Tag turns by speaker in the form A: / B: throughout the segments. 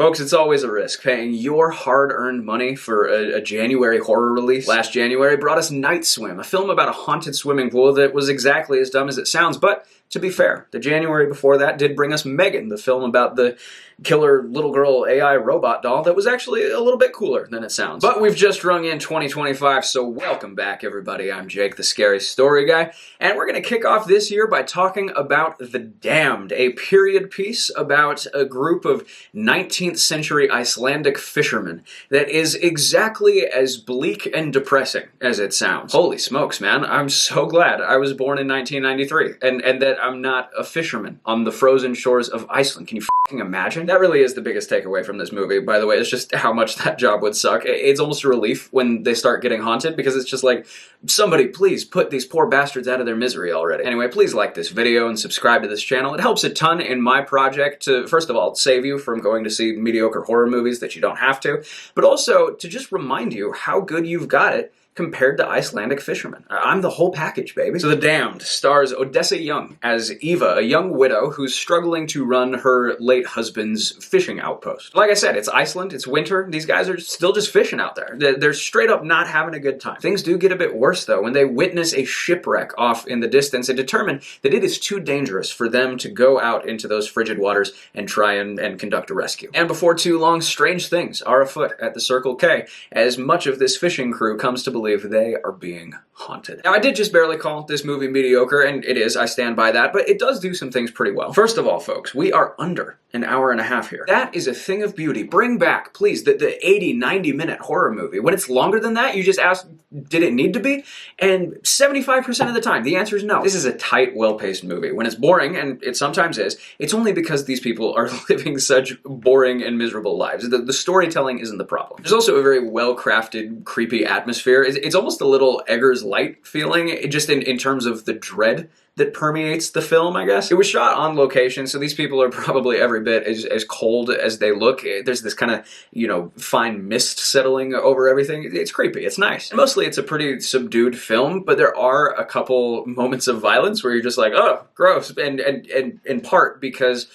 A: Folks, it's always a risk. Paying your hard-earned money for a January horror release last January brought us Night Swim, a film about a haunted swimming pool that was exactly as dumb as it sounds. But to be fair, the January before that did bring us Megan, the film about the killer little girl AI robot doll that was actually a little bit cooler than it sounds. But we've just rung in 2025, so welcome back, everybody. I'm Jake, the Scary Story Guy, and we're going to kick off this year by talking about The Damned, a period piece about a group of 19th century Icelandic fishermen that is exactly as bleak and depressing as it sounds. Holy smokes, man. I'm so glad I was born in 1993 and that I'm not a fisherman on the frozen shores of Iceland. Can you f***ing imagine? That really is the biggest takeaway from this movie, by the way. It's just how much that job would suck. It's almost a relief when they start getting haunted because it's just like, somebody please put these poor bastards out of their misery already. Anyway, please like this video and subscribe to this channel. It helps a ton in my project to, first of all, save you from going to see mediocre horror movies that you don't have to, but also to just remind you how good you've got it compared to Icelandic fishermen. I'm the whole package, baby. So The Damned stars Odessa Young as Eva, a young widow who's struggling to run her late husband's fishing outpost. Like I said, it's Iceland, it's winter, these guys are still just fishing out there. They're straight up not having a good time. Things do get a bit worse though when they witness a shipwreck off in the distance and determine that it is too dangerous for them to go out into those frigid waters and try and conduct a rescue. And before too long, strange things are afoot at the Circle K as much of this fishing crew comes to believe they are being haunted. Now, I did just barely call this movie mediocre, and it is, I stand by that, but it does do some things pretty well. First of all, folks, we are under an hour and a half here. That is a thing of beauty. Bring back, please, the 80, 90-minute horror movie. When it's longer than that, you just ask, did it need to be? And 75% of the time, the answer is no. This is a tight, well-paced movie. When it's boring, and it sometimes is, it's only because these people are living such boring and miserable lives. The storytelling isn't the problem. There's also a very well-crafted, creepy atmosphere. It's almost a little Eggers Light feeling, just in terms of the dread that permeates the film, I guess. It was shot on location, so these people are probably every bit as cold as they look. There's this kind of, fine mist settling over everything. It's creepy. It's nice. And mostly it's a pretty subdued film, but there are a couple moments of violence where you're just like, oh, gross. And in part because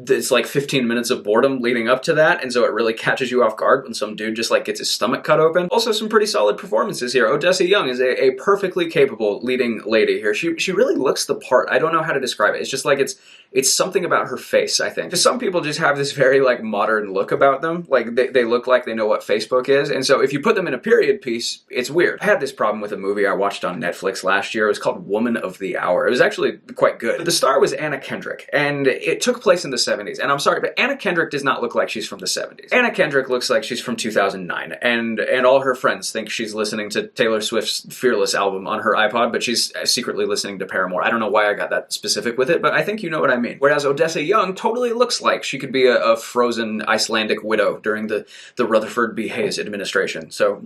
A: it's like 15 minutes of boredom leading up to that, and so it really catches you off guard when some dude just like gets his stomach cut open. Also some pretty solid performances here. Odessa Young is a perfectly capable leading lady here. She really looks the part. I don't know how to describe it. It's just like it's something about her face, I think. Just some people just have this very like modern look about them. Like they look like they know what Facebook is, and so if you put them in a period piece, it's weird. I had this problem with a movie I watched on Netflix last year. It was called Woman of the Hour. It was actually quite good. But the star was Anna Kendrick, and it took place in the 70s. And I'm sorry, but Anna Kendrick does not look like she's from the 70s. Anna Kendrick looks like she's from 2009, and all her friends think she's listening to Taylor Swift's Fearless album on her iPod, but she's secretly listening to Paramore. I don't know why I got that specific with it, but I think you know what I mean. Whereas Odessa Young totally looks like she could be a frozen Icelandic widow during the Rutherford B. Hayes administration. So,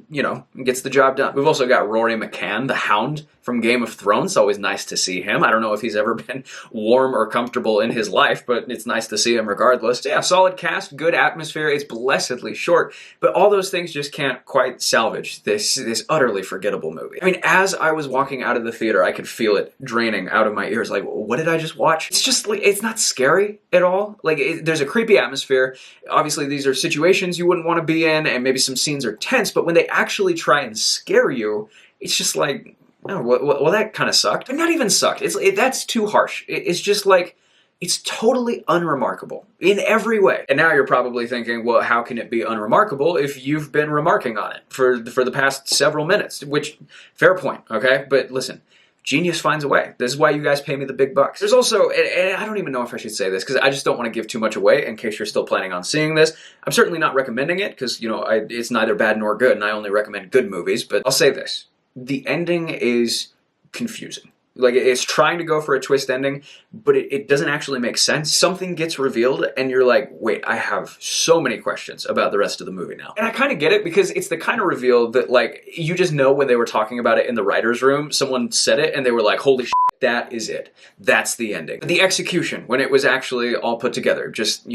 A: gets the job done. We've also got Rory McCann, the Hound from Game of Thrones. It's always nice to see him. I don't know if he's ever been warm or comfortable in his life, but it's nice to see him regardless. So yeah, solid cast, good atmosphere. It's blessedly short, but all those things just can't quite salvage this utterly forgettable movie. I mean, as I was walking out of the theater, I could feel it draining out of my ears. Like, what did I just watch? It's just like, it's not scary at all. Like, there's a creepy atmosphere. Obviously, these are situations you wouldn't want to be in, and maybe some scenes are tense, but when they actually try and scare you, it's just like, oh, well, that kind of sucked. But not even sucked. That's too harsh. It's just like, it's totally unremarkable in every way. And now you're probably thinking, well, how can it be unremarkable if you've been remarking on it for the past several minutes? Which, fair point, okay? But listen, genius finds a way. This is why you guys pay me the big bucks. There's also, and I don't even know if I should say this, because I just don't want to give too much away in case you're still planning on seeing this. I'm certainly not recommending it, because, it's neither bad nor good, and I only recommend good movies, but I'll say this. The ending is confusing. Like, it's trying to go for a twist ending, but it doesn't actually make sense. Something gets revealed, and you're like, wait, I have so many questions about the rest of the movie now. And I kind of get it, because it's the kind of reveal that, like, you just know when they were talking about it in the writer's room, someone said it, and they were like, holy shit, that is it. That's the ending. The execution, when it was actually all put together, just,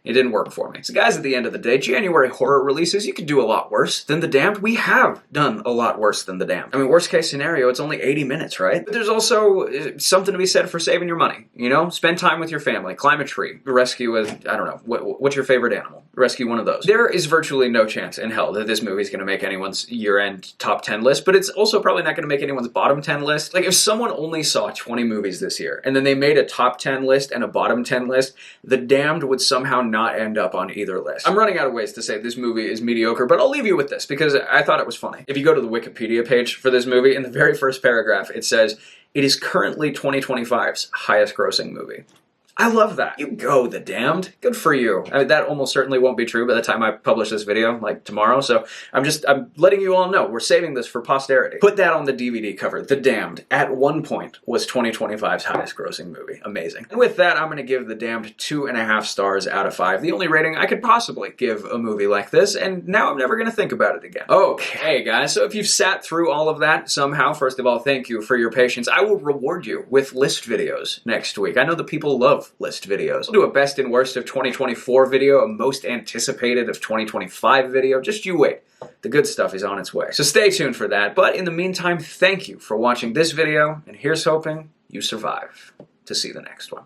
A: It didn't work for me. So guys, at the end of the day, January horror releases, you could do a lot worse than The Damned. We have done a lot worse than The Damned. I mean, worst case scenario, it's only 80 minutes, right? But there's also something to be said for saving your money, you know? Spend time with your family, climb a tree, rescue a, I don't know, what's your favorite animal? Rescue one of those. There is virtually no chance in hell that this movie is going to make anyone's year-end top 10 list, but it's also probably not going to make anyone's bottom 10 list. Like, if someone only saw 20 movies this year, and then they made a top 10 list and a bottom 10 list, The Damned would somehow not end up on either list. I'm running out of ways to say this movie is mediocre, but I'll leave you with this because I thought it was funny. If you go to the Wikipedia page for this movie, in the very first paragraph, it says, "It is currently 2025's highest grossing movie." I love that. You go, The Damned. Good for you. I mean, that almost certainly won't be true by the time I publish this video, like tomorrow, so I'm letting you all know. We're saving this for posterity. Put that on the DVD cover. The Damned, at one point, was 2025's highest grossing movie. Amazing. And with that, I'm going to give The Damned 2.5 stars out of 5. The only rating I could possibly give a movie like this, and now I'm never going to think about it again. Okay, guys, so if you've sat through all of that somehow, first of all, thank you for your patience. I will reward you with list videos next week. I know that people love list videos. We'll do a best and worst of 2024 video, a most anticipated of 2025 video. Just you wait. The good stuff is on its way. So stay tuned for that. But in the meantime, thank you for watching this video, and here's hoping you survive to see the next one.